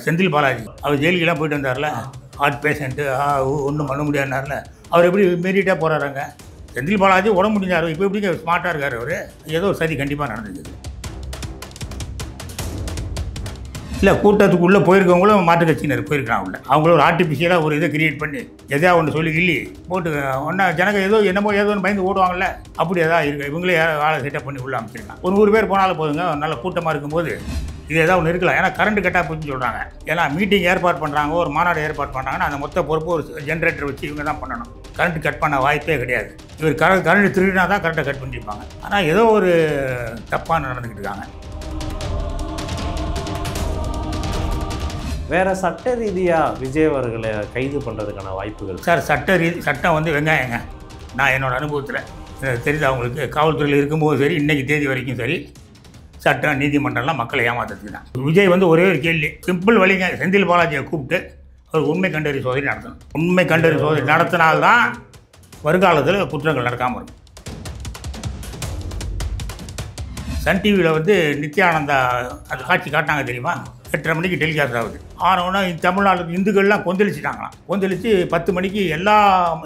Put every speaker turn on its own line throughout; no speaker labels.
செந்தில் பாலாஜி அவர் ஜெயிலுக்கெல்லாம் போயிட்டு வந்தார்ல, heart patient ஒன்றும் பண்ண முடியாதுனார்ல, அவர் எப்படி மீறிட்டே போகிறாருங்க. செந்தில் பாலாஜி உடம்பு முடிஞ்சார், இப்போ எப்படிங்க ஸ்மார்ட்டாக இருக்கார் அவர். ஏதோ ஒரு சதி கண்டிப்பாக நடந்துக்குது. இல்லை, கூட்டத்துக்குள்ளே போயிருக்கவங்களும் மாற்று கட்சியினர் போயிருக்காங்க உள்ள. அவங்களும் ஒரு ஆர்டிஃபிஷியலாக ஒரு இதை கிரியேட் பண்ணி எதையா ஒன்று சொல்லி கிள்ளி போட்டு ஒன்றா ஜனங்க ஏதோ என்னமோ ஏதோ ஒன்று பயந்து ஓடுவாங்கல்ல, அப்படி எதாவது இருக்குது. இவங்களே ஆளை செட்டப் பண்ணி உள்ள அமைச்சிருக்காங்க. ஒரு 100 பேர் போனாலும் போதுங்க, நல்ல கூட்டமாக இருக்கும்போது இது ஏதாவது ஒன்று இருக்கலாம். ஏன்னா கரண்ட் கட்டாக போச்சுன்னு சொல்கிறாங்க. ஏன்னா மீட்டிங் ஏற்பாடு பண்ணுறாங்க, ஒரு மாநாடு ஏற்பாடு பண்ணுறாங்கன்னா அந்த மொத்த பொறுப்பு ஒரு ஜென்ரேட்டர் வச்சு இவங்க தான் பண்ணணும். கரண்ட் கட் பண்ண வாய்ப்பே கிடையாது. இவர் கரண்ட் திருடினா தான் கரண்ட்டை கட் பண்ணியிருப்பாங்க. ஆனால் ஏதோ ஒரு தப்பாக நடந்துக்கிட்டு இருக்காங்க.
வேறு சட்ட ரீதியாக விஜய் அவர்களை கைது பண்ணுறதுக்கான வாய்ப்புகள்
சார், சட்டம் வந்து வெங்காயங்க. நான் என்னோடய அனுபவத்தில் தெரியுது. அவங்களுக்கு காவல்துறையில் இருக்கும்போது சரி, இன்றைக்கி தேதி வரைக்கும் சரி, சட்டம் நீதிமன்றம்லாம் மக்களை ஏமாத்துறதுக்கு தான். விஜய் வந்து ஒரே ஒரு கேள்வி, சிம்பிள் வழிங்க. செந்தில் பாலாஜியை கூப்பிட்டு அவர் உண்மை கண்டறி சோதனை நடத்தணும். உண்மை கண்டறி சோதனை நடத்தினால்தான் வருங்காலத்தில் குற்றங்கள் நடக்காமல் இருக்கும். சன் டிவியில் வந்து நித்யானந்தா அது காட்சி காட்டினாங்க தெரியுமா? 8:30 மணிக்கு டெலிகாஸ்ட் ஆகுது. ஆனவுடனே தமிழ்நாட்டுக்கு இந்துக்கள்லாம் கொந்தளிச்சிட்டாங்களாம். கொந்தளிச்சு 10 மணிக்கு எல்லா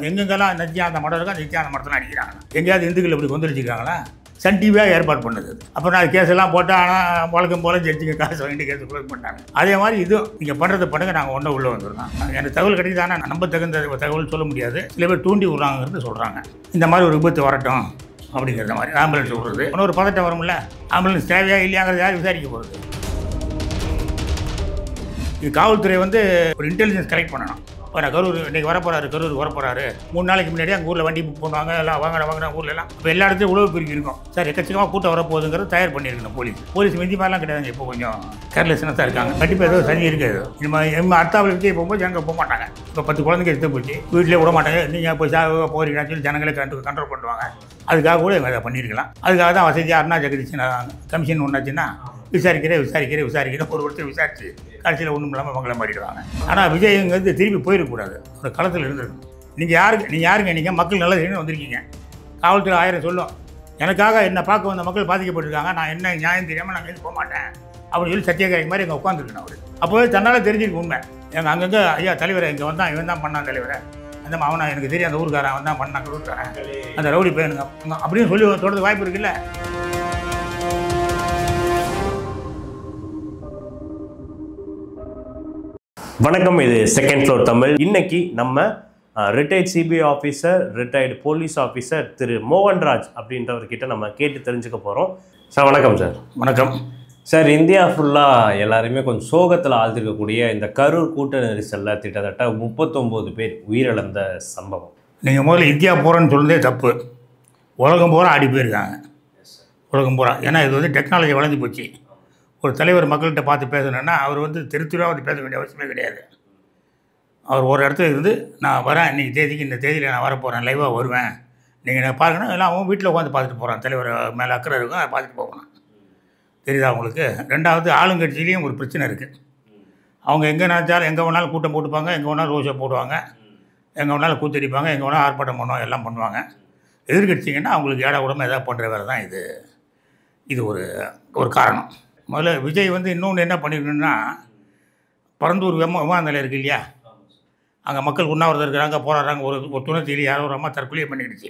எங்கெங்கெல்லாம் நித்யானந்த மடம் இருக்கோ நித்யானந்த மடத்தில் அடிக்கிறாங்க. எங்கேயாவது இந்துக்கள் இப்படி கொந்தளிச்சிருக்காங்களா? சன் டிவியாக ஏற்பாடு பண்ணது. அப்புறம் நான் கேஸெல்லாம் போட்டால் ஆனால் வழக்கம் போல் ஜட்ஜிங்க காசு வாங்கிட்டு கேஸ் க்ளோஸ் பண்ணாங்க. அதே மாதிரி இதுவும் நீங்கள் பண்ணுறது பண்ணுங்க, நாங்கள் ஒன்றும் உள்ளே வந்துடலாம். எனக்கு தகவல் கிடைக்குதானே, நம்ப தகுந்த தகவல் சொல்ல முடியாது. சில பேர் தூண்டி விட்றாங்கிறது சொல்கிறாங்க. இந்த மாதிரி ஒரு விபத்து வரட்டும் அப்படிங்கிற மாதிரி ஆம்புலன்ஸ் விடுறது இன்னொரு பதட்டம் வரும்ல. ஆம்புலன்ஸ் தேவையா இல்லையாங்கிறது யார் விசாரிக்க போகிறது? இது காவல்துறை வந்து ஒரு இன்டெலிஜென்ஸ் கலெக்ட் பண்ணணும். இப்போ கரூர் இன்றைக்கி வரப்போகிறாரு, கரூருக்கு வரப்போகிறாரு. 3 நாளைக்கு முன்னாடியே அங்கே ஊரில் வண்டி புக் பண்ணுவாங்க, எல்லாம் வாங்குற ஊர்லலாம். இப்போ எல்லா இடத்துலையும் உழவு பிரிக்கி இருக்கும் சார். எக்கச்சக்கமாக கூட்டம் வரப்போகுதுங்கிறது தயார் பண்ணியிருக்கணும் போலீஸ் மிந்தி மாதிரிலாம் கிடையாதுங்க. இப்போ கொஞ்சம் கேர்லெஸ்னஸ் தான் இருக்காங்க. கண்டிப்பாக ஏதோ சரி இருக்காது. நம்ம அடுத்தாவில் விஜய் போகும்போது ஜனங்க போக மாட்டாங்க. இப்போ 10 குழந்தைங்க எடுத்து போச்சு, வீட்டிலே விட மாட்டாங்க. நீங்கள் போய் போகிறீங்கன்னு சொல்லி ஜனங்களே கண்ட்ரோல் பண்ணுவாங்க. அதுக்காக கூட இவங்க அதை பண்ணியிருக்கலாம். அதுக்காக தான் வசதியாக அருணா ஜெகதீஷ் கமிஷன் ஒன்றாச்சுன்னா விசாரிக்கிறேன் ஒரு ஒருத்தர் விசாரிச்சு கடைசியில் ஒன்றும் இல்லாமல் மங்களம் மாறிடுவாங்க. ஆனால் விஜய்ங்கிறது திருப்பி போயிடக்கூடாது. ஒரு களத்தில் இருந்திருக்கும். நீங்கள் யாருங்க நீங்கள் மக்கள் நல்ல செய்யணும் வந்திருக்கீங்க. காவல்துறை 1000 சொல்லும், எனக்காக என்னை பார்க்க வந்த மக்கள் பாதிக்கப்பட்டிருக்காங்க, நான் என்ன நியாயம் தெரியாமல் நான் எதுவும் போக மாட்டேன் அப்படின்னு சொல்லி சத்தியகாரி மாதிரி இங்கே உட்காந்துருக்கணும். அவர் அப்போவே தன்னால் தெரிஞ்சிருக்கு உண்மை. எங்கள் அங்கங்கே ஐயா தலைவரை இங்கே வந்தான், இவன் தான் பண்ணான் தலைவரை, அந்த அவனை எனக்கு தெரியும், அந்த ஊருக்காரன் அவன் தான் பண்ணான், ஊருக்காரன் அந்த ரவுடி பையனுங்க அப்படின்னு சொல்லி தொடர்ந்து வாய்ப்பு இருக்குல்ல.
வணக்கம், இது செகண்ட் ஃப்ளோர் தமிழ். இன்னைக்கு நம்ம retired CBI officer, retired police officer திரு மோகன்ராஜ் அப்படின்றவர்கிட்ட நம்ம கேட்டு தெரிஞ்சுக்க போகிறோம். சார் வணக்கம். சார்
வணக்கம்
சார். இந்தியா ஃபுல்லாக எல்லாருமே கொஞ்சம் சோகத்தில் ஆழ்ந்திருக்கக்கூடிய இந்த கரூர் கூட்ட நெரிசலில் கிட்டத்தட்ட 39 பேர் உயிரிழந்த சம்பவம்.
நீங்கள் முதல்ல இந்தியா போகிறேன்னு சொல்லுறதே தப்பு. உலகம் பூரா ஆடி போயிருக்காங்க, உலகம் பூரா. ஏன்னா இது வந்து டெக்னாலஜி வளர்ந்து போச்சு. ஒரு தலைவர் மக்கள்கிட்ட பார்த்து பேசணுன்னா அவர் வந்து தெருவாக வந்து பேச வேண்டிய அவசியமே கிடையாது. அவர் ஒரு இடத்துல இருந்து நான் வரேன், இன்றைக்கி தேதிக்கு இந்த தேதியில் நான் வரப்போகிறேன், லைவாக வருவேன், நீங்கள் நான் பார்க்கணும், எல்லாம் அவன் வீட்டில் உட்காந்து பார்த்துட்டு போகிறான். தலைவர் மேலே அக்கறை இருக்கும், அதை பார்த்துட்டு போகணும். தெரியுதா அவங்களுக்கு? ரெண்டாவது, ஆளுங்கட்சியிலையும் ஒரு பிரச்சனை இருக்குது. அவங்க எங்கே நினச்சாலும் எங்கே வேணாலும் கூட்டம் போட்டுப்பாங்க, எங்கே வேணாலும் ரோஷை போடுவாங்க, எங்கே வேணாலும் கூத்தடிப்பாங்க, எங்கே வேணாலும் ஆர்ப்பாட்டம் பண்ணுவாங்க, எல்லாம் பண்ணுவாங்க. எதிர்கட்சிங்கன்னா அவங்களுக்கு ஏடா உடம்பு எதாவது பண்ணுற வேலை தான் இது ஒரு காரணம். முதல்ல விஜய் வந்து இன்னொன்று என்ன பண்ணிருக்கணும்னா, பரந்தூர் விமான நிலையம் இருக்குது இல்லையா, அங்கே மக்கள் உண்ணாவிரதம் இருக்கிறாங்க, போராடுறாங்க. ஒரு துணைத்திலே யாரோ ஒரு அம்மா தற்கொலையை பண்ணிடுச்சு.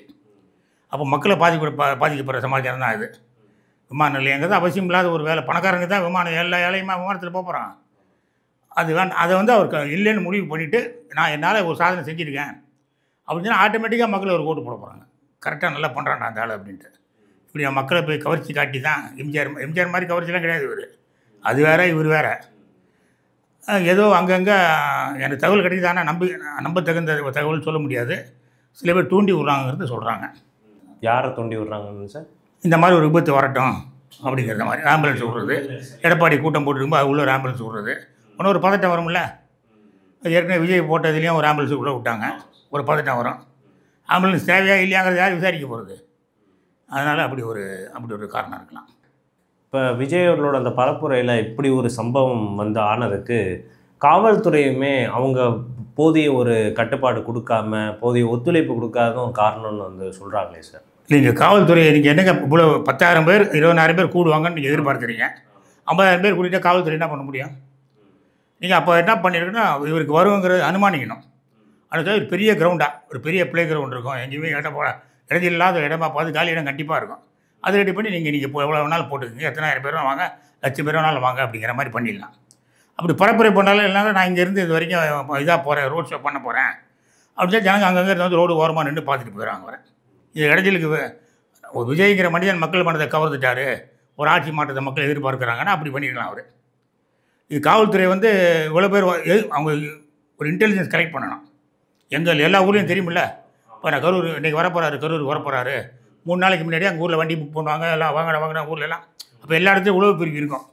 அப்போ மக்களை பாதிக்கப்படுற சமாச்சாரம் தான் இது. விமான நிலையங்கிறது அவசியம் இல்லாத ஒரு வேலை. பணக்காரங்க தான் விமானம், எல்லா ஏழையுமா விமானத்தில் போகிறான். அது வேண்டாம். அதை வந்து அவர் இல்லைன்னு முடிவு பண்ணிவிட்டு நான் என்னால் ஒரு சாதனை செஞ்சுருக்கேன் அப்படின்னா ஆட்டோமேட்டிக்காக மக்கள் ஒரு ஓட்டு போட போகிறாங்க. கரெக்டாக நல்லா பண்ணுறான்டா அந்த ஆள் அப்படின்ட்டு. இப்படி மக்களை போய் கவர்ச்சி காட்டி தான் எம்ஜிஆர் மாதிரி கவர்ச்சிலாம் கிடையாது இவர். அது வேறு, இவர் வேறு. ஏதோ அங்கங்கே எனக்கு தகவல் கிடைக்குதானா நம்ப தகுந்த தகவல் சொல்ல முடியாது. சில பேர் தூண்டி விட்றாங்கிறது சொல்கிறாங்க.
யாரை தூண்டி விட்றாங்கன்னு சார்? இந்த
மாதிரி ஒரு விபத்து வரட்டும் அப்படிங்கிற மாதிரி ஆம்புலன்ஸ் விட்றது. எடப்பாடி கூட்டம் போட்டுருக்கும்போது அது உள்ள ஒரு ஆம்புலன்ஸ் விட்றது இன்னொரு பதட்டம் வரும்ல. ஏற்கனவே விஜய் போட்டதுலேயும் ஒரு ஆம்புலன்ஸ் உள்ளே விட்டாங்க, ஒரு பதட்டம் வரும். ஆம்புலன்ஸ் தேவையா இல்லையாங்கிறது யார் விசாரிக்க போகிறது? அதனால் அப்படி ஒரு காரணம் இருக்கலாம்.
இப்போ விஜய் அவர்களோட அந்த பரப்புரையில் இப்படி ஒரு சம்பவம் வந்து ஆனதுக்கு காவல்துறையுமே அவங்க போதிய ஒரு கட்டுப்பாடு கொடுக்காம, போதிய ஒத்துழைப்பு கொடுக்காததும் காரணம்னு வந்து சொல்கிறாங்களே சார்.
நீங்கள் காவல்துறையை நீங்கள் என்னங்க இவ்வளோ 10,000 பேர் 20,000 பேர் கூடுவாங்கன்னு நீங்கள் எதிர்பார்க்குறீங்க. 50,000 பேர் கூட்டிகிட்டா காவல்துறை என்ன பண்ண முடியும்? நீங்கள் அப்போ என்ன பண்ணியிருக்குன்னா இவருக்கு வருங்கிறது அனுமானிக்கணும். அதுக்காக ஒரு பெரிய கிரவுண்டாக ஒரு பெரிய ப்ளே கிரவுண்ட் இருக்கும், எங்கேயுமே இடம் போட இடைஞ்சல் இல்லாத இடமா பார்த்து காலி இடம் கண்டிப்பாக இருக்கும். அதை ரெடி பண்ணி நீங்கள் இப்போ எவ்வளோ வேணாலும் போட்டுக்கோங்க, எத்தனாயிரம் பேரும் வாங்க, லட்சம் பேர் வேணாலும் வாங்க அப்படிங்கிற மாதிரி பண்ணிடலாம். அப்படி பரப்புரை பண்ணாலும் எல்லாரும் நான் இங்கேருந்து இது வரைக்கும் இதாக போகிறேன், ரோட் ஷோ பண்ண போகிறேன் அப்படின்னு ஜனங்க அங்கங்கே இருந்து ரோடு ஓரமாக நின்று பார்த்துட்டு போயிடுறாங்க. வரேன் இது இடைஞ்சலுக்கு ஒரு விஜய்ங்கிற மனிதன் மக்கள் மனதை கவர்ந்துட்டார், ஒரு ஆட்சி மாற்றத்தை மக்கள் எதிர்பார்க்குறாங்கன்னா அப்படி பண்ணிடலாம் அவர். இது காவல்துறை வந்து இவ்வளோ பேர் அவங்க ஒரு இன்டெலிஜென்ஸ் கலெக்ட் பண்ணணும். எல்லா ஊர்லேயும் தெரியுமில்ல. இப்போ நான் கரூர் இன்றைக்கி வரப்போகிறாரு, கரூருக்கு வரப்போகிறாரு, 3 நாளைக்கு முன்னாடியே அங்கே ஊரில் வண்டி புக் பண்ணுவாங்க, எல்லாம் வாங்கின ஊர்லலாம். அப்போ எல்லா இடத்துலையும் உழவு பிரிவு இருக்கும்.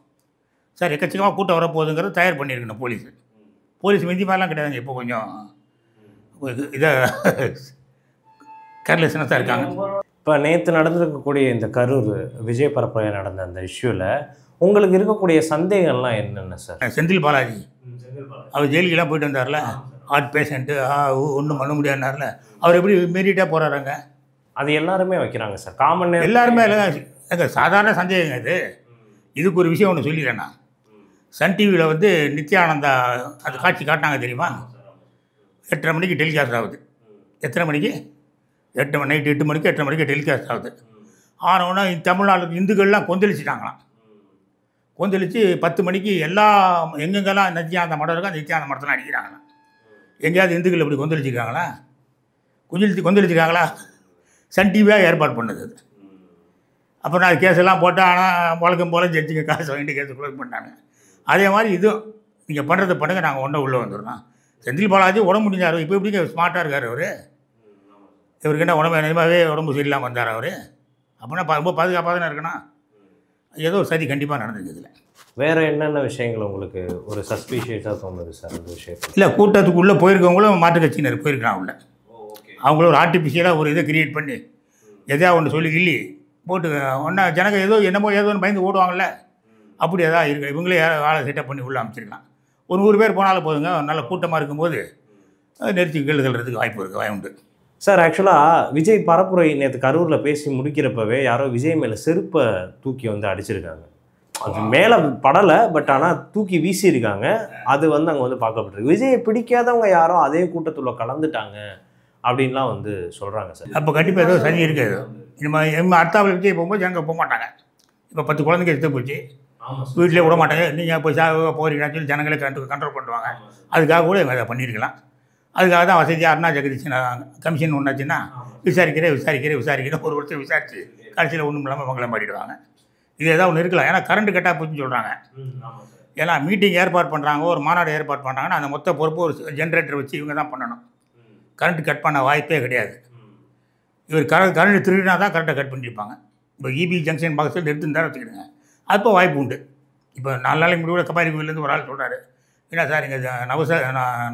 சார் எக்கச்சக்கமாக கூட்டம் வரப்போகுதுங்கிறது தயார் பண்ணியிருக்கணும் போலீஸ் மிந்தி மாதிரிலாம் கிடையாதுங்க. இப்போ கொஞ்சம் இதை கேர்லெஸ்னஸாக தான் இருக்காங்க.
இப்போ நேற்று நடந்திருக்கக்கூடிய இந்த கரூர் விஜய் பரப்புரை நடந்த அந்த இஷ்யூவில் உங்களுக்கு இருக்கக்கூடிய சந்தேகம்லாம் என்னென்ன சார்?
செந்தில் பாலாஜி அவர் ஜெயிலுக்கெல்லாம் போயிட்டு வந்தார்ல, ஹார்ட் பேஷண்ட்டு, ஒன்றும் பண்ண முடியாதுனார்ல, அவர் எப்படி மீறிட்டே போகிறாருங்க?
அது எல்லாருமே வைக்கிறாங்க சார், காமன்
எல்லாருமே இல்லை. சாதாரண சந்தேகங்க இதுக்கு ஒரு விஷயம் ஒன்று சொல்லிடுறேன். நான் சன் டிவியில் வந்து நித்யானந்தா அது காட்சி காட்டினாங்க தெரியுமா? 8:30 மணிக்கு டெலிகாஸ்ட் ஆகுது. எத்தனை மணிக்கு? நைட்டு 8 மணிக்கு 8:30 மணிக்கு டெலிகாஸ்ட் ஆகுது. ஆனவுடனே தமிழ்நாட்டுக்கு இந்துக்கள்லாம் கொந்தளிச்சிட்டாங்களாம். கொந்தளித்து 10 மணிக்கு எங்கெங்கெல்லாம் நித்யானந்த மடம் இருக்கோ அந்த நித்யானந்த மடத்தெல்லாம் அடிக்கிறாங்களாம். எங்கேயாவது இந்துக்கள் இப்படி கொந்தளிச்சிருக்காங்களா? கொந்தளிச்சிருக்காங்களா? சன் டிவியாக ஏற்பாடு பண்ணுது அது. அப்புறம் நான் கேஸெல்லாம் போட்டால், ஆனால் வழக்கம் போல் ஜட்ஜிங்க காசு வாங்கிட்டு கேஸை க்ளோஸ் பண்ணாங்க. அதே மாதிரி இதுவும் நீங்கள் பண்ணுறது பண்ணுங்கள், நாங்கள் ஒன்றை உள்ளே வந்துடுறோம். செந்தில் பாலாஜி உடம்பு முடிஞ்சார், இப்போ எப்படிங்க ஸ்மார்ட்டாக இருக்கார் அவர்? இவருக்கு என்ன உடம்பு நிஜமாகவே உடம்பு சரியில்லாமல் வந்தார் அவர்? அப்படின்னா ரொம்ப பாதுகாப்பாக தானே இருக்கணும். ஏதோ ஒரு சதி கண்டிப்பாக நடந்துருக்கு இதில்.
வேறு என்னென்ன விஷயங்கள் உங்களுக்கு ஒரு சஸ்பீஷியஸாக தோணுது சார் அந்த விஷயம்?
இல்லை, கூட்டத்துக்குள்ளே போயிருக்கவங்களும் மாற்றுக் கட்சியினர் போயிருக்கிறான் உள்ள. அவங்களும் ஒரு ஆர்டிஃபிஷியலாக ஒரு இதை கிரியேட் பண்ணி எதையா ஒன்று சொல்லி கிள்ளி போட்டு ஒன்றா ஜனங்க ஏதோன்னு பயந்து ஓடுவாங்கள்ல, அப்படி எதாவது இருக்குது. இவங்களே ஆளை செட்டப் பண்ணி உள்ளே அமைச்சிருக்கலாம். ஒரு 100 பேர் போனாலும் போதுங்க, நல்ல கூட்டமாக இருக்கும்போது நெரிச்சி கெழுதுறதுக்கு வாய்ப்பு உண்டு.
சார் ஆக்சுவலாக விஜய் பரப்புரை நேற்று கரூரில் பேசி முடிக்கிறப்பவே யாரோ விஜய் மேலே செருப்பை தூக்கி வந்து அடிச்சிருக்காங்க. அது மேலே படலை, பட் ஆனால் தூக்கி வீசியிருக்காங்க. அது வந்து அங்கே வந்து பார்க்கப்பட்டிருக்கு. விஜயை பிடிக்காதவங்க யாரோ அதே கூட்டத்தில் கலந்துட்டாங்க அப்படின்லாம் வந்து சொல்கிறாங்க சார்.
அப்போ கண்டிப்பாக ஏதோ சதி இருக்குது. நம்ம அடுத்தாவில் விஜய் போகும்போது அங்கே போக மாட்டாங்க. இப்போ 10 குழந்தைங்க எடுத்து போச்சு, வீட்டிலே விட மாட்டாங்க. நீங்கள் இப்போ போகிறீங்கன்னு சொல்லி ஜனங்களே கண்ட்ரோல் பண்ணுவாங்க. அதுக்காக கூட இவங்க அதை பண்ணியிருக்கலாம். அதுக்காக தான் வசதியாக அருணா ஜெகதீஷ் கமிஷன் ஒன்றாச்சுன்னா விசாரிக்கிறேன் ஒரு வருஷம் விசாரித்து கடைசியில் ஒன்றும் இல்லாமல் அவங்கள மாறிடுவாங்க. இது ஏதாவது ஒன்று இருக்கலாம். ஏன்னா கரண்ட் கட்டாக போச்சுன்னு சொல்கிறாங்க. ஏன்னா மீட்டிங் ஏற்பாடு பண்ணுறாங்க, ஒரு மாநாடு ஏற்பாடு பண்ணுறாங்கன்னா அந்த மொத்த பொறுப்பு ஒரு ஜென்ரேட்டர் வச்சு இவங்க தான் பண்ணணும். கரண்ட் கட் பண்ண வாய்ப்பே கிடையாது. இவர் கரண்ட் திருடினா தான் கரண்ட்டை கட் பண்ணியிருப்பாங்க. இப்போ இபி ஜங்ஷன் பக்கத்தில் எடுத்துன்னு வச்சுக்கிடுங்க, அப்போ வாய்ப்பு உண்டு. இப்போ 4 நாளைக்கு முன்னாடி கபாரி கோயிலேருந்து ஒரு ஆள் சொல்கிறாரு, என்ன சார் இங்கே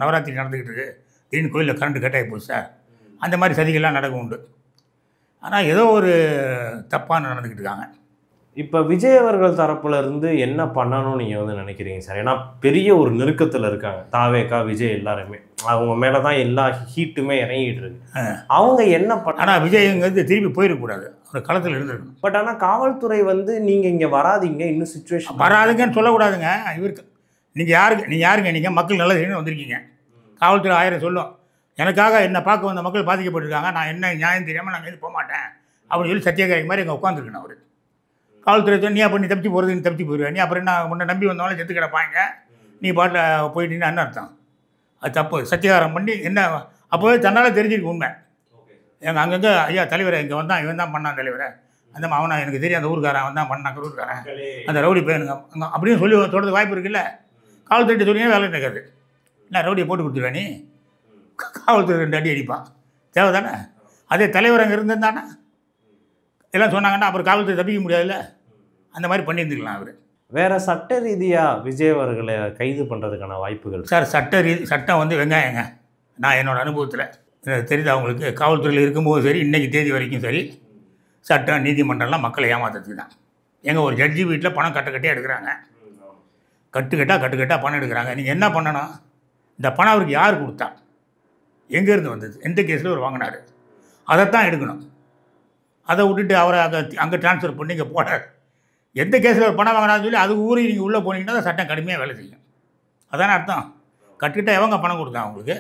நவராத்திரி நடந்துக்கிட்டு இருக்குது, திடீர்னு கோயிலில் கரண்ட் கட் ஆகி போச்சு சார். அந்த மாதிரி சதிகள்லாம் நடக்க உண்டு. ஆனால் ஏதோ ஒரு தப்பாக நடந்துக்கிட்டு இருக்காங்க.
இப்போ விஜய் அவர்கள் தரப்புல இருந்து என்ன பண்ணணும்னு நீங்கள் வந்து நினைக்கிறீங்க சார்? ஏன்னா பெரிய ஒரு நெருக்கத்தில் இருக்காங்க தாவேகா விஜய் எல்லாருமே. அவங்க மேலே தான் எல்லா ஹீட்டுமே இறங்கிட்டு இருக்கு. அவங்க என்ன பண்ண? ஆனால் விஜய்ங்கிறது திரும்பி போயிடக்கூடாது, அவர் களத்தில் இருந்திருக்கணும். பட் ஆனால் காவல்துறை வந்து நீங்கள் இங்கே வராதிங்க, இன்னும் சுச்சுவேஷன்
வராதுங்கன்னு சொல்லக்கூடாதுங்க. இவருக்கு நீங்கள் யாருங்க நீங்கள் மக்கள் நல்லா செய்யணும் வந்திருக்கீங்க. காவல்துறை 1000 சொல்லும், எனக்காக என்னை பார்க்க வந்த மக்கள் பாதிக்கப்பட்டிருக்காங்க, நான் என்ன நியாயம் தெரியாமல் நான் எதுவும் போக மாட்டேன் அப்படின்னு சொல்லி சத்தியகாரி மாதிரி இங்கே உட்காந்துருக்கணும். அவர் காவல்துறை நீ அப்போ நீ தப்பிச்சு போகிறதுன்னு தப்பிச்சு போயிடுவேன், நீ அப்புறம் என்ன முன்ன நம்பி வந்தவங்களும் செத்து கிடப்பாங்க, நீ பாட்டில் போயிட்டீங்கன்னா என்ன அர்த்தம்? அது தப்பு. சத்தியகாரம் பண்ணி என்ன அப்போவே தன்னால் தெரிஞ்சிருக்கு உண்மை. எங்கள் அங்கங்கே ஐயா தலைவரை இங்கே வந்தான், இவன் தான் பண்ணான் தலைவரை, அந்த அவனா எனக்கு தெரியும், அந்த ஊருக்காரன் அவன் தான் பண்ணான், கரூர்காரன், அந்த ரவுடி பையனுங்க அங்கே அப்படின்னு சொல்லி தொடர்ந்து வாய்ப்பு இருக்குல்ல. காவல்துறை சொல்லியே வேலை நடக்காது. என்ன ரவுடியை போட்டு கொடுத்துருவேன் நீ, காவல்துறை 2 அடி அடிப்பான், தேவை தானே? அதே தலைவர் அங்கே இருந்திருந்தானே எல்லாம் சொன்னாங்கன்னா அப்புறம் காவல்துறை தப்பிக்க முடியாதுல்ல. அந்த மாதிரி பண்ணியிருந்துக்கலாம் அவர்.
வேறு சட்ட ரீதியாக விஜய் அவர்களை கைது பண்ணுறதுக்கான வாய்ப்புகள்?
சார் சட்டம் வந்து வெங்காயங்க. நான் என்னோடய அனுபவத்தில் தெரியுது அவங்களுக்கு, காவல்துறையில் இருக்கும்போது சரி, இன்றைக்கி தேதி வரைக்கும் சரி, சட்டம் நீதிமன்றம்லாம் மக்களை ஏமாத்துறதுக்கு தான். எங்கள் ஒரு ஜட்ஜி வீட்டில் பணம் கட்டே எடுக்கிறாங்க, கட்டுக்கட்டாக பணம் எடுக்கிறாங்க. நீங்கள் என்ன பண்ணணும்? இந்த பணம் அவருக்கு யார் கொடுத்தா, எங்கேருந்து வந்தது, எந்த கேஸில் அவர் வாங்கினார், அதைத்தான் எடுக்கணும். அதை விட்டுட்டு அவரை அங்கே ட்ரான்ஸ்ஃபர் பண்ணி இங்கே போனார். எந்த கேஸில் ஒரு பணம் வாங்கினான்னு சொல்லி அது ஊறி நீங்கள் உள்ளே போனீங்கன்னா தான் சட்டம் கடுமையாக வேலை செய்யும். அதானே அர்த்தம். கட்டிக்கிட்டால் எவங்க பணம் கொடுத்தா அவங்களுக்கு?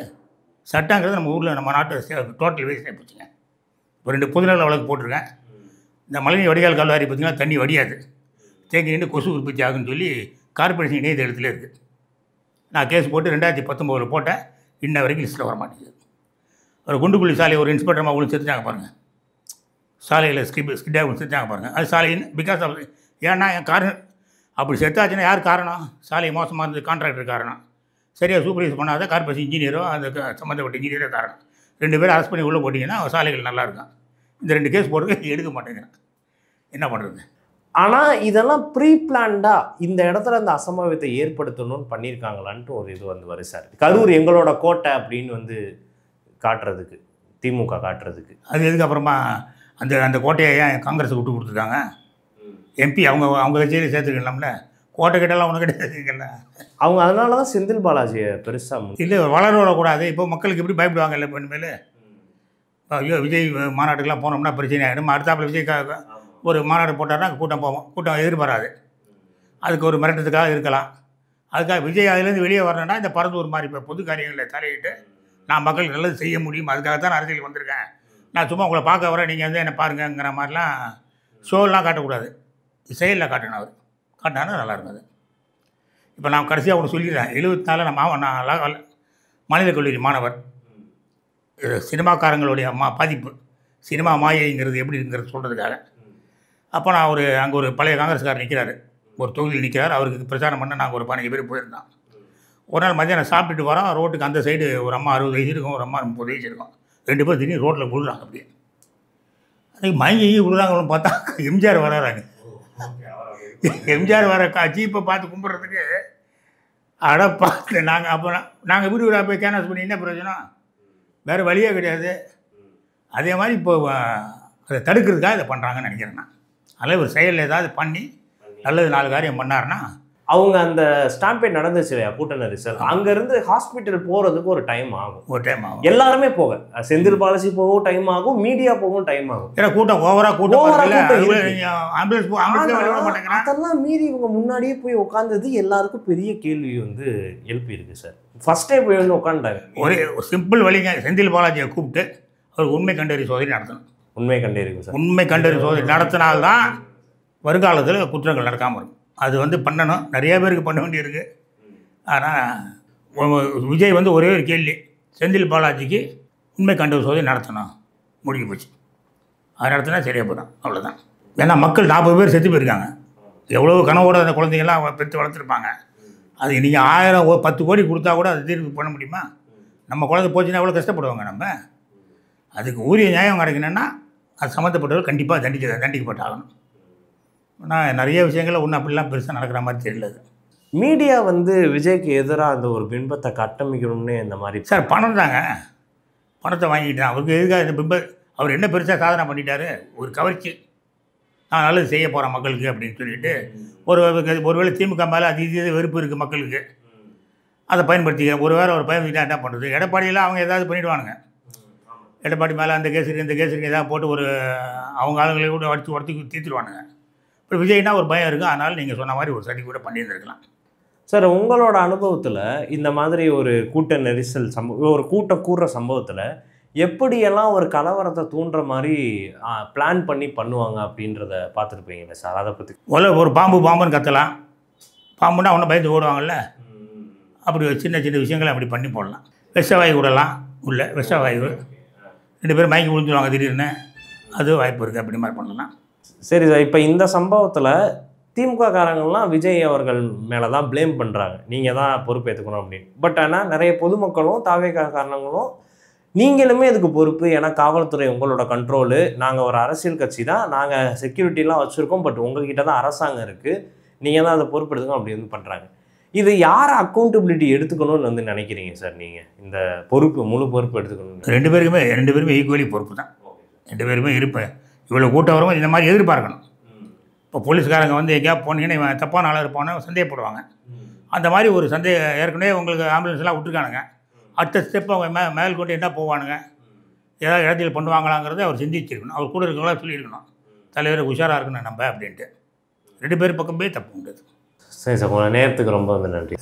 சட்டங்கிறது நம்ம ஊரில் நம்ம நாட்டு டோட்டல் வேஸ்ட் ஆகிப்போச்சுங்க. இப்போ 2 பொதுநல வழக்கு போட்டிருக்கேன். இந்த மழைநீர் வடிகால் கல்வாரி பார்த்திங்கன்னா தண்ணி வடியாது, தேங்கி நின்று கொசு உற்பத்தி ஆகுன்னு சொல்லி கார்பரேஷன் இணையதளத்தில் இருக்குது. நான் கேஸ் போட்டு 2019 போட்டேன். இன்ன வரைக்கும் லிஸ்ட்டில் வர மாட்டேங்குது. ஒரு குண்டுக்குழி சாலை ஒரு இன்ஸ்பெக்டர் அவங்களுக்கு செத்துட்டாங்க பாருங்கள். சாலையில் ஸ்கிட்டாக செத்துட்டாங்க பாருங்கள். அது சாலையின் பிகாஸ் ஆஃப் ஏன்னா என் காரணம் அப்படி செத்தாச்சுன்னா யார் காரணம்? சாலை மோசமாக இருந்தது கான்ட்ராக்டர் காரணம். சரியாக சூப்பர்வைஸ் பண்ணாத கார்பரேஷன் இன்ஜினியரோ அந்த சம்மந்தப்பட்ட இன்ஜினியரோ காரணம். 2 பேரும் அரெஸ்ட் பண்ணி உள்ளே போட்டிங்கன்னா சாலைகள் நல்லாயிருக்கும். இந்த 2 கேஸ் போடுறது எடுக்க மாட்டேங்கிறேன். என்ன பண்ணுறது?
ஆனால் இதெல்லாம் ப்ரீ பிளான்டாக இந்த இடத்துல அந்த அசம்பாவிதத்தை ஏற்படுத்தணும்னு பண்ணியிருக்காங்களான்ட்டு ஒரு இது வருது சார். கரூர் எங்களோட கோட்டை அப்படின்னு காட்டுறதுக்கு, திமுக காட்டுறதுக்கு.
அது எதுக்கு அப்புறமா அந்த கோட்டையை ஏன் காங்கிரஸுக்கு விட்டு கொடுத்துருக்காங்க? எம்பி அவங்க கட்சியிலே சேர்த்துக்கலாம்ல. கோட்டை கிட்டலாம் ஒன்று கிடையாதுங்கல்ல.
அவங்க அதனால தான் செந்தில் பாலாஜியை பெருசாக
இல்லை வளர விடக்கூடாது. இப்போ மக்களுக்கு எப்படி பயப்படுவாங்க இல்லை இனிமேல்? ஐயோ விஜய் மாநாட்டுக்கெல்லாம் போனோம்னா பிரச்சனை ஆகிடும். அடுத்தாப்பில் விஜய் ஒரு மாநாடு போட்டார்னா கூட்டம் போவோம். கூட்டம் எதிர்பாராது. அதுக்கு ஒரு மிரட்டத்துக்காக இருக்கலாம். அதுக்காக விஜய் அதுலேருந்து வெளியே வரணுன்னா இந்த பரந்தூர் மாதிரி இப்போ பொது காரியங்களில் தலையிட்டு நான் மக்களுக்கு நல்லது செய்ய முடியும், அதுக்காக தான் நான் அரசியல் வந்திருக்கேன், நான் சும்மா உங்களை பார்க்க வரேன், நீங்கள் என்னை பாருங்கங்கிற மாதிரிலாம் ஷோலாம் காட்டக்கூடாது. செயலில் காட்டணும். அவர் காட்டினா நல்லாயிருக்கும். அது இப்போ நான் கடைசியாக ஒன்று சொல்லிடுறேன். 74 நான் மாநில கல்லூரி மாணவர். சினிமாக்காரங்களுடைய பாதிப்பு, சினிமா மாயைங்கிறது எப்படி இருக்குங்கிறது சொல்கிறதுக்காக. அப்போ நான் அங்கே ஒரு பழைய காங்கிரஸ்காரர் நிற்கிறாரு, ஒரு தொகுதியில் நிற்கிறார். அவருக்கு பிரச்சாரம் பண்ண நாங்கள் ஒரு 15 பேர் போயிருந்தோம். ஒரு நாள் மத்தியானம் சாப்பிட்டுட்டு வரோம். ரோட்டுக்கு அந்த சைடு ஒரு அம்மா 60 வயசு இருக்கும், ஒரு அம்மா 30 வயசு இருக்கும். 2 பேர் திடீர்னு ரோட்டில் விழுறாங்க. அப்படியே அன்றைக்கி மயங்கி விழுறாங்கன்னு பார்த்தா எம்ஜிஆர் வராங்க. எம்ஜிஆர் வர ஜீப்பை பார்த்து கும்பிட்றதுக்கு அட பார்த்து நாங்கள் வீடு வீடாக போய் கேன்வாஸ் பண்ணி என்ன பிரயோஜனம்? வேறு வழியே கிடையாது. அதே மாதிரி இப்போ அதை தடுக்கிறதுக்காக இதை பண்ணுறாங்கன்னு நினைக்கிறேன் நான். அதில் ஒரு செயல் ஏதாவது பண்ணி நல்லது 4 காரியம் பண்ணாருன்னா.
அவங்க அந்த ஸ்டாம்பேட் நடந்துச்சு இல்லையா, கூட்ட நெரிசல், அங்கேருந்து ஹாஸ்பிட்டல் போகிறதுக்கு ஒரு டைம் ஆகும். எல்லாருமே போக, செந்தில் பாலாஜி போகவும் டைம் ஆகும், மீடியா போகவும் டைம் ஆகும்.
ஏன்னா கூட்டம்
அதெல்லாம் மீறி இவங்க முன்னாடியே போய் உட்காந்தது எல்லாருக்கும் பெரிய கேள்வி எழுப்பியிருக்கு சார். ஃபர்ஸ்டே போய் உட்காந்துட்டாங்க.
ஒரே சிம்பிள் வழிங்க. செந்தில் பாலாஜியை கூப்பிட்டு அவர் உண்மை கண்டறி சோதனை நடத்தணும்.
உண்மை கண்டறிவு சார்.
உண்மை கண்டறி சோதனை நடத்தினால்தான் வருங்காலத்தில் குற்றங்கள் நடக்காமல் இருக்கும். அது பண்ணணும். நிறைய பேருக்கு பண்ண வேண்டியிருக்கு. ஆனால் விஜய் ஒரே ஒரு கேள்வி, செந்தில் பாலாஜிக்கு உண்மை கண்டறி சோதனை நடத்தணும், முடிஞ்சு போச்சு. அது நடத்தினா சரியாக போதும், அவ்வளோதான். ஏன்னா மக்கள் 40 பேர் செத்து போயிருக்காங்க. எவ்வளோ கனவோட அந்த குழந்தைங்கள்லாம் பெற்று வளர்த்துருப்பாங்க. அது நீங்கள் 1000 10 கோடி கொடுத்தா கூட அது தீர்வு பண்ண முடியுமா? நம்ம குழந்தை போச்சுன்னா எவ்வளோ கஷ்டப்படுவாங்க. நம்ம அதுக்கு உரிய நியாயம் கிடைக்கணுன்னா அது சம்மந்தப்பட்டவர்கள் கண்டிப்பாக தண்டிக்கப்பட்டாகணும். ஆனால் நிறைய விஷயங்கள் ஒன்றும் அப்படிலாம் பெருசாக நடக்கிற மாதிரி தெரியல.
மீடியா விஜய்க்கு எதிராக அந்த ஒரு பிம்பத்தை கட்டமைக்கணும்னு இந்த மாதிரி
சார் பணம் தாங்க. பணத்தை வாங்கிட்டான். அவருக்கு எதுக்காக இந்த பிம்பம்? அவர் என்ன பெருசாக சாதனை பண்ணிட்டாரு? ஒரு கவர்ச்சி, நான் நல்லது செய்ய போகிறேன் மக்களுக்கு அப்படின்னு சொல்லிட்டு ஒருவேளை திமுக மேலே அது வெறுப்பு இருக்குது மக்களுக்கு, அதை பயன்படுத்திக்கிறேன். ஒருவேளை அவர் பயன்படுத்திட்டா என்ன பண்ணுறது? எடப்பாடியெல்லாம் அவங்க ஏதாவது பண்ணிவிடுவானுங்க. எடப்பாடி மேலே அந்த கேஸுக்கு இந்த கேஸுக்கு ஏதாவது போட்டு அவங்க ஆளுங்களை கூட உடச்சி தீர்த்துருவானுங்க. இப்போ விஜய்னா ஒரு பயம் இருக்குது. அதனால் நீங்கள் சொன்ன மாதிரி ஒரு சதி கூட பண்ணியிருந்துருக்கலாம்.
சார் உங்களோட அனுபவத்தில் இந்த மாதிரி ஒரு கூட்ட நெரிசல் ஒரு கூட்டம் கூடுற சம்பவத்தில் எப்படியெல்லாம் ஒரு கலவரத்தை தூண்டுற மாதிரி பிளான் பண்ணி பண்ணுவாங்க அப்படின்றத பார்த்துருப்பீங்களே சார். அதை பற்றி
ஒரு பாம்புன்னு கத்தலாம். பாம்புன்னா ஒன்றும் பயந்து ஓடுவாங்கள்ல, அப்படி சின்ன சின்ன விஷயங்களை அப்படி பண்ணி போடலாம். விஷவாயு விடலாம். விஷவாயு 2 பேரும் மயங்கி விழுந்துருவாங்க திடீர்னு, அது வாய்ப்பு இருக்குது. அப்படி மாதிரி பண்ணலாம்.
சரி சார், இப்போ இந்த சம்பவத்தில் திமுக காரங்கள்லாம் விஜய் அவர்கள் மேலே தான் ப்ளேம் பண்ணுறாங்க, நீங்கள் தான் பொறுப்பேற்றுக்கணும் அப்படின்னு. பட் ஆனால் நிறைய பொதுமக்களும் தாவேகா காரணங்களும் நீங்களுமே இதுக்கு பொறுப்பு, ஏன்னா காவல்துறை உங்களோட கண்ட்ரோலு, நாங்கள் ஒரு அரசியல் கட்சி தான், நாங்கள் செக்யூரிட்டிலாம் வச்சுருக்கோம், பட் உங்கள்கிட்ட தான் அரசாங்கம் இருக்குது, நீங்கள் தான் அதை பொறுப்பெடுத்துக்கணும் அப்படி பண்ணுறாங்க. இது யார் அக்கௌண்டபிலிட்டி எடுத்துக்கணும்னு நினைக்கிறீங்க சார்? நீங்கள் இந்த முழு பொறுப்பு எடுத்துக்கணும்.
2 பேருமே ஈக்குவலி பொறுப்பு தான். 2 பேருமே இருப்பேன். இவ்வளோ கூட்டம் வரவும் இந்த மாதிரி எதிர்பார்க்கணும். இப்போ போலீஸ்காரங்க எங்கேயா போனீங்கன்னா இவன் தப்பான ஆளாக இருப்பானு சந்தேகப்படுவாங்க. அந்த மாதிரி ஒரு ஏற்கனவே உங்களுக்கு ஆம்புலன்ஸ்லாம் விட்டுருக்கானுங்க. அடுத்த ஸ்டெப் அவங்க மேல் கொண்டு என்ன போவானுங்க, ஏதாவது இடத்தில் பண்ணுவாங்களாங்கிறத அவர் சிந்திச்சிருக்கணும். அவர் கூட இருக்கவங்களா சொல்லியிருக்கணும், தலைவர் உஷாராக இருக்கணும் நம்ம அப்படின்ட்டு. 2 பேர் பக்கமே தப்பு உண்டு.
சரி சார், உங்களை நேரத்துக்கு ரொம்ப நன்றி.